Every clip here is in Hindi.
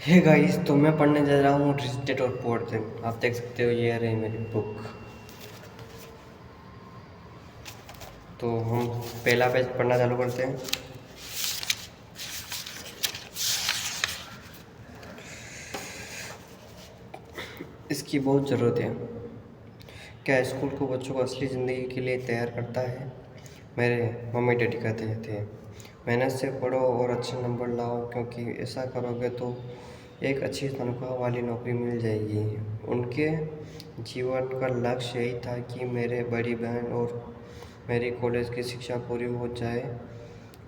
हे गाइस, तो मैं पढ़ने जा रहा हूँ रिच डैड और पुअर डैड। आप देख सकते हो, ये रही मेरी बुक। तो हम पहला पेज पढ़ना चालू करते हैं। इसकी बहुत ज़रूरत है। क्या स्कूल को बच्चों को असली ज़िंदगी के लिए तैयार करता है? मेरे मम्मी डैडी कहते थे, मेहनत से पढ़ो और अच्छे नंबर लाओ, क्योंकि ऐसा करोगे तो एक अच्छी तनख्वाह वाली नौकरी मिल जाएगी। उनके जीवन का लक्ष्य यही था कि मेरे बड़ी बहन और मेरी कॉलेज की शिक्षा पूरी हो जाए।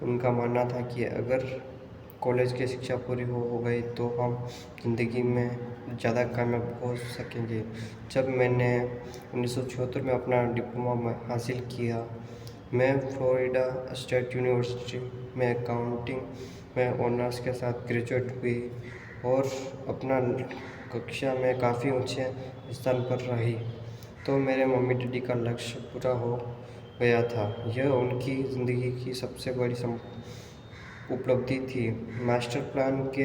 उनका मानना था कि अगर कॉलेज की शिक्षा पूरी हो गई तो हम ज़िंदगी में ज़्यादा कामयाब हो सकेंगे। जब मैंने 1974 में अपना डिप्लोमा हासिल किया, मैं फ्लोरिडा स्टेट यूनिवर्सिटी में अकाउंटिंग में ऑनर्स के साथ ग्रेजुएट हुई और अपना कक्षा में काफ़ी ऊंचे स्थान पर रही। तो मेरे मम्मी डैडी का लक्ष्य पूरा हो गया था। यह उनकी ज़िंदगी की सबसे बड़ी उपलब्धि थी। मास्टर प्लान के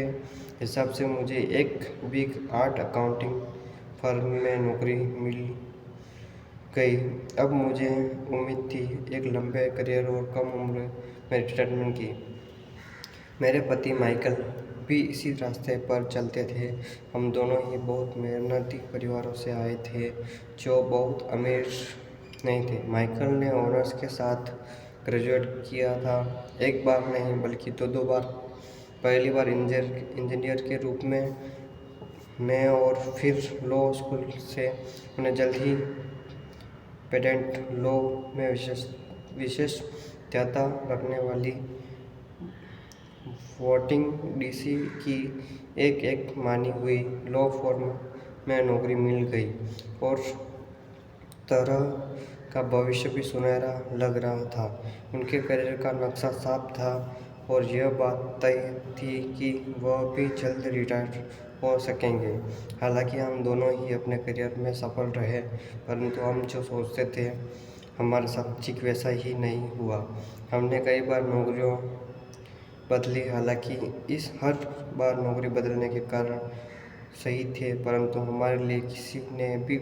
हिसाब से मुझे एक बिग 8 अकाउंटिंग फर्म में नौकरी मिल गई। अब मुझे उम्मीद थी एक लंबे करियर और कम उम्र में रिटायरमेंट की। मेरे पति माइकल भी इसी रास्ते पर चलते थे। हम दोनों ही बहुत मेहनती परिवारों से आए थे, जो बहुत अमीर नहीं थे। माइकल ने ऑनर्स के साथ ग्रेजुएट किया था, एक बार नहीं बल्कि दो बार। पहली बार इंजीनियर के रूप में और फिर लॉ स्कूल से। उन्हें जल्द ही पेटेंट लॉ में विशेषज्ञता रखने वाली वोटिंग डीसी की एक मानी हुई लॉ फर्म में नौकरी मिल गई और तरह का भविष्य भी सुनहरा लग रहा था। उनके करियर का नक्शा साफ था और यह बात तय थी कि वह भी जल्द रिटायर हो सकेंगे। हालांकि हम दोनों ही अपने करियर में सफल रहे, परंतु हम जो सोचते थे हमारे साथ ठीक वैसा ही नहीं हुआ। हमने कई बार नौकरियों बदली, हालांकि इस हर बार नौकरी बदलने के कारण सही थे, परंतु हमारे लिए किसी ने भी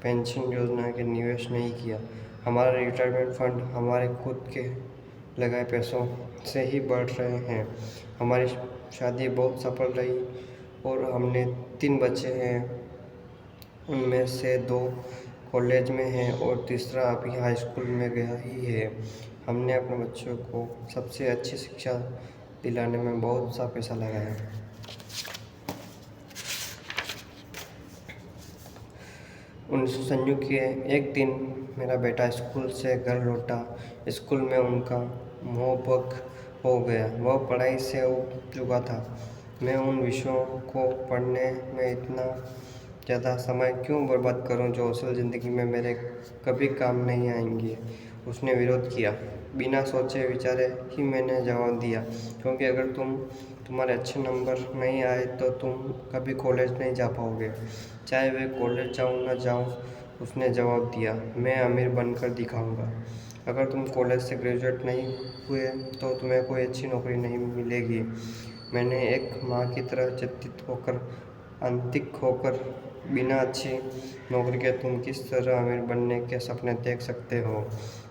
पेंशन योजना के निवेश नहीं किया। हमारा रिटायरमेंट फंड हमारे खुद के लगाए पैसों से ही बढ़ रहे हैं। हमारी शादी बहुत सफल रही और हमने 3 बच्चे हैं। उनमें से 2 कॉलेज में हैं और तीसरा अभी हाई स्कूल में गया ही है। हमने अपने बच्चों को सबसे अच्छी शिक्षा दिलाने में बहुत सा पैसा लगाया। 1991 के एक दिन मेरा बेटा स्कूल से घर लौटा। स्कूल में उनका मोहभंग हो गया। वह पढ़ाई से ऊब चुका था। मैं उन विषयों को पढ़ने में इतना ज़्यादा समय क्यों बर्बाद करूं जो असल ज़िंदगी में मेरे कभी काम नहीं आएंगे। उसने विरोध किया। बिना सोचे विचारे ही मैंने जवाब दिया, क्योंकि अगर तुम्हारे अच्छे नंबर नहीं आए तो तुम कभी कॉलेज नहीं जा पाओगे, चाहे वे कॉलेज जाऊँ ना जाऊँ। उसने जवाब दिया, मैं अमीर बनकर दिखाऊंगा। अगर तुम कॉलेज से ग्रेजुएट नहीं हुए तो तुम्हें कोई अच्छी नौकरी नहीं मिलेगी। मैंने एक माँ की तरह चिंतित होकर आंतरिक होकर, बिना अच्छी नौकरी के तुम किस तरह अमीर बनने के सपने देख सकते हो?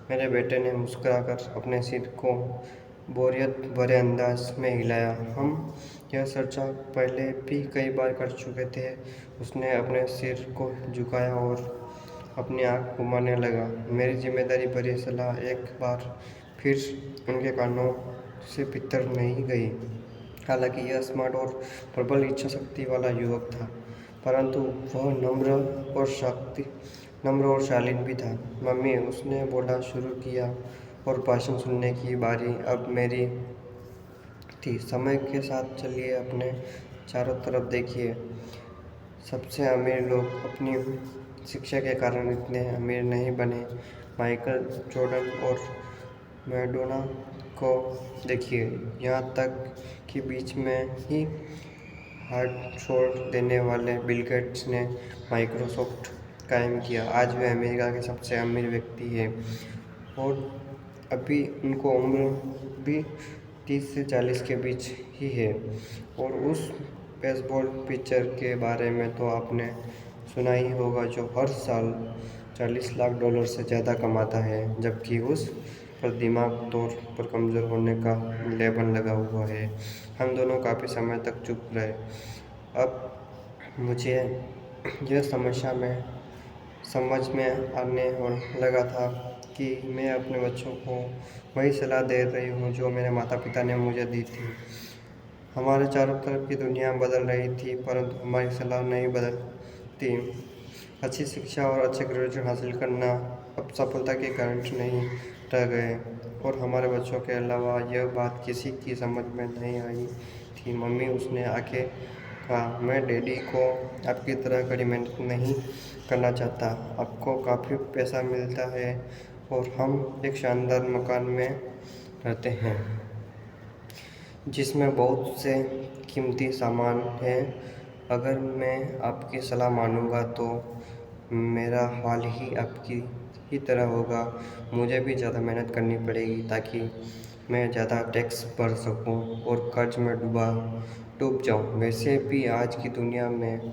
मेरे बेटे ने मुस्कुराकर अपने सिर को बोरियत भरे अंदाज में हिलाया। हम यह चर्चा पहले भी कई बार कर चुके थे। उसने अपने सिर को झुकाया और अपनी आँख घुमाने लगा। मेरी जिम्मेदारी भरी सलाह एक बार फिर उनके कानों से भीतर नहीं गई। हालांकि यह स्मार्ट और प्रबल इच्छा शक्ति वाला युवक था, परंतु वह नम्र और शालीन भी था। मम्मी, उसने बोलना शुरू किया और भाषण सुनने की बारी अब मेरी थी। समय के साथ चलिए, अपने चारों तरफ देखिए। सबसे अमीर लोग अपनी शिक्षा के कारण इतने अमीर नहीं बने। माइकल जॉर्डन और मैडोना को देखिए, यहाँ तक कि बीच में ही हार्ट छोड़ देने वाले बिल गेट्स ने माइक्रोसॉफ्ट कायम किया। आज वे अमेरिका के सबसे अमीर व्यक्ति हैं और अभी उनको उम्र भी 30 से 40 के बीच ही है। और उस बेसबॉल पिचर के बारे में तो आपने सुना ही होगा, जो हर साल $40 लाख से ज़्यादा कमाता है, जबकि उस पर दिमाग तौर पर कमज़ोर होने का लेबल लगा हुआ है। हम दोनों काफ़ी समय तक चुप रहे। अब मुझे यह समझ में आने लगा था कि मैं अपने बच्चों को वही सलाह दे रही हूँ जो मेरे माता पिता ने मुझे दी थी। हमारे चारों तरफ की दुनिया बदल रही थी, परंतु हमारी सलाह नहीं बदलती। अच्छी शिक्षा और अच्छे ग्रेजुएशन हासिल करना अब सफलता की गारंटी नहीं रह गए, और हमारे बच्चों के अलावा यह बात किसी की समझ में नहीं आई थी। मम्मी, उसने आके कहा, मैं डैडी को आपकी तरह कड़ी मेहनत नहीं करना चाहता। आपको काफ़ी पैसा मिलता है और हम एक शानदार मकान में रहते हैं जिसमें बहुत से कीमती सामान हैं। अगर मैं आपकी सलाह मानूंगा तो मेरा हाल ही आपकी ही तरह होगा। मुझे भी ज़्यादा मेहनत करनी पड़ेगी ताकि मैं ज़्यादा टैक्स भर सकूं और कर्ज में डूब जाऊं। वैसे भी आज की दुनिया में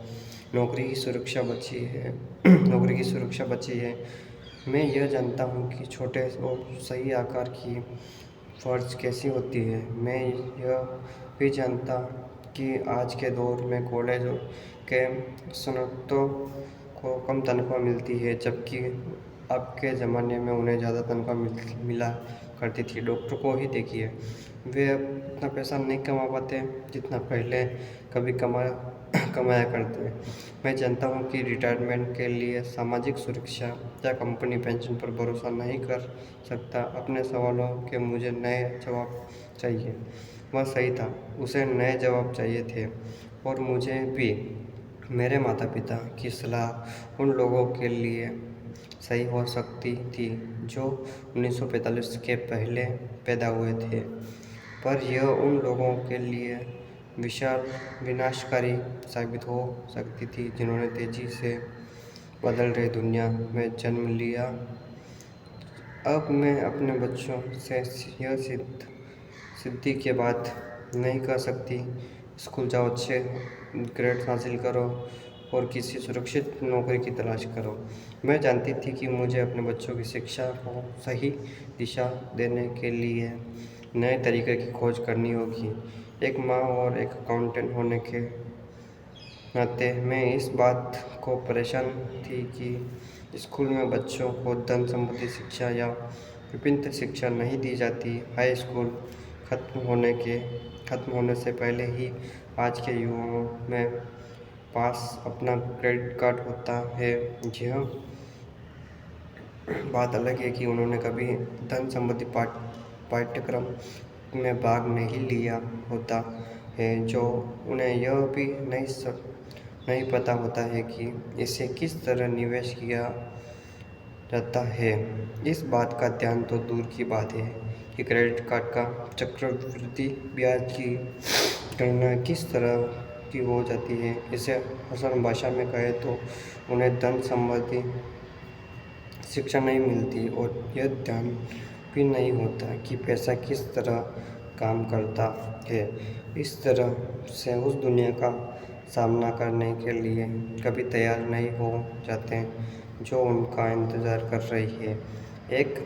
नौकरी की सुरक्षा बची है नौकरी की सुरक्षा बची है। मैं यह जानता हूं कि छोटे और सही आकार की फ़र्ज कैसी होती है। मैं यह भी जानता कि आज के दौर में कॉलेज के स्नातकों को कम तनख्वाह मिलती है, जबकि आपके ज़माने में उन्हें ज़्यादा तनख्वाह मिला करती थी। डॉक्टर को ही देखिए, वे अब इतना पैसा नहीं कमा पाते जितना पहले कभी कमाया करते। मैं जानता हूँ कि रिटायरमेंट के लिए सामाजिक सुरक्षा या कंपनी पेंशन पर भरोसा नहीं कर सकता। अपने सवालों के मुझे नए जवाब चाहिए। वह सही था, उसे नए जवाब चाहिए थे, और मुझे भी। मेरे माता पिता की सलाह उन लोगों के लिए सही हो सकती थी जो 1945 के पहले पैदा हुए थे, पर यह उन लोगों के लिए विशाल विनाशकारी साबित हो सकती थी जिन्होंने तेजी से बदल रही दुनिया में जन्म लिया। अब मैं अपने बच्चों से यह सिद्धि के बात नहीं कर सकती, स्कूल जाओ, अच्छे ग्रेड हासिल करो और किसी सुरक्षित नौकरी की तलाश करो। मैं जानती थी कि मुझे अपने बच्चों की शिक्षा को सही दिशा देने के लिए नए तरीके की खोज करनी होगी। एक माँ और एक अकाउंटेंट होने के नाते मैं इस बात को परेशान थी कि स्कूल में बच्चों को धन संबंधी शिक्षा या विभिन्न शिक्षा नहीं दी जाती। हाई स्कूल खत्म होने से पहले ही आज के युवाओं में पास अपना क्रेडिट कार्ड होता है। यह बात अलग है कि उन्होंने कभी धन संबंधी पाठ्यक्रम में भाग नहीं लिया होता है, जो उन्हें यह भी नहीं पता होता है कि इसे किस तरह निवेश किया जाता है। इस बात का ध्यान तो दूर की बात है कि क्रेडिट कार्ड का चक्रवृद्धि ब्याज की गणना किस तरह की हो जाती है। इसे आसान भाषा में कहे तो उन्हें धन संबंधी शिक्षा नहीं मिलती, और यह ध्यान भी नहीं होता कि पैसा किस तरह काम करता है। इस तरह से उस दुनिया का सामना करने के लिए कभी तैयार नहीं हो जाते जो उनका इंतज़ार कर रही है। एक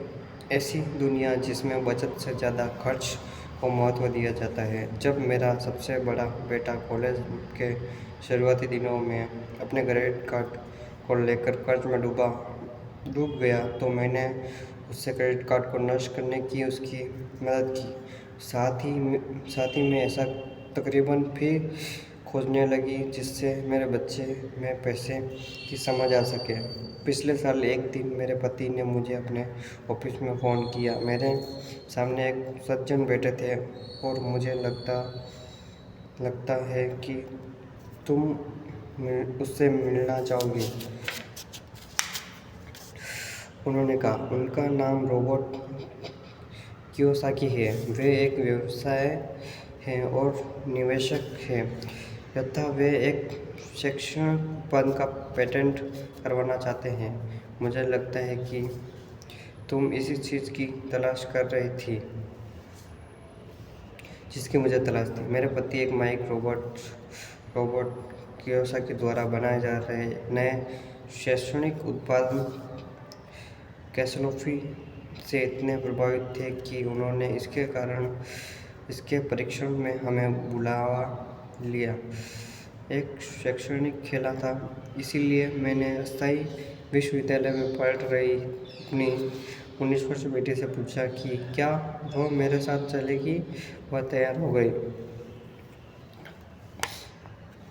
ऐसी दुनिया जिसमें बचत से ज़्यादा खर्च को महत्व दिया जाता है। जब मेरा सबसे बड़ा बेटा कॉलेज के शुरुआती दिनों में अपने क्रेडिट कार्ड को लेकर कर्ज में डूब गया तो मैंने उससे क्रेडिट कार्ड को नष्ट करने की उसकी मदद की। साथ ही मैं ऐसा तकरीबन भी खोजने लगी जिससे मेरे बच्चे में पैसे की समझ आ सके। पिछले साल एक दिन मेरे पति ने मुझे अपने ऑफिस में फ़ोन किया। मेरे सामने एक सज्जन बैठे थे और मुझे लगता है कि तुम उससे मिलना चाहोगी, उन्होंने कहा। उनका नाम रॉबर्ट कियोसाकी है। वे एक व्यवसाय हैं और निवेशक हैं, तथा वे एक शैक्षणिक उत्पाद का पेटेंट करवाना चाहते हैं। मुझे लगता है कि तुम इसी चीज़ की तलाश कर रही थी जिसकी मुझे तलाश थी। मेरे पति एक माइक रॉबर्ट रोबोट कियोसाकी द्वारा बनाए जा रहे नए शैक्षणिक उत्पादन कैसिलोफी से इतने प्रभावित थे कि उन्होंने इसके परीक्षण में हमें बुलावा लिया। एक शैक्षणिक खेला था, इसीलिए मैंने अस्थायी विश्वविद्यालय में पढ़ रही अपनी 19 वर्षीय बेटी से पूछा कि क्या वह मेरे साथ चलेगी। वह तैयार हो गई।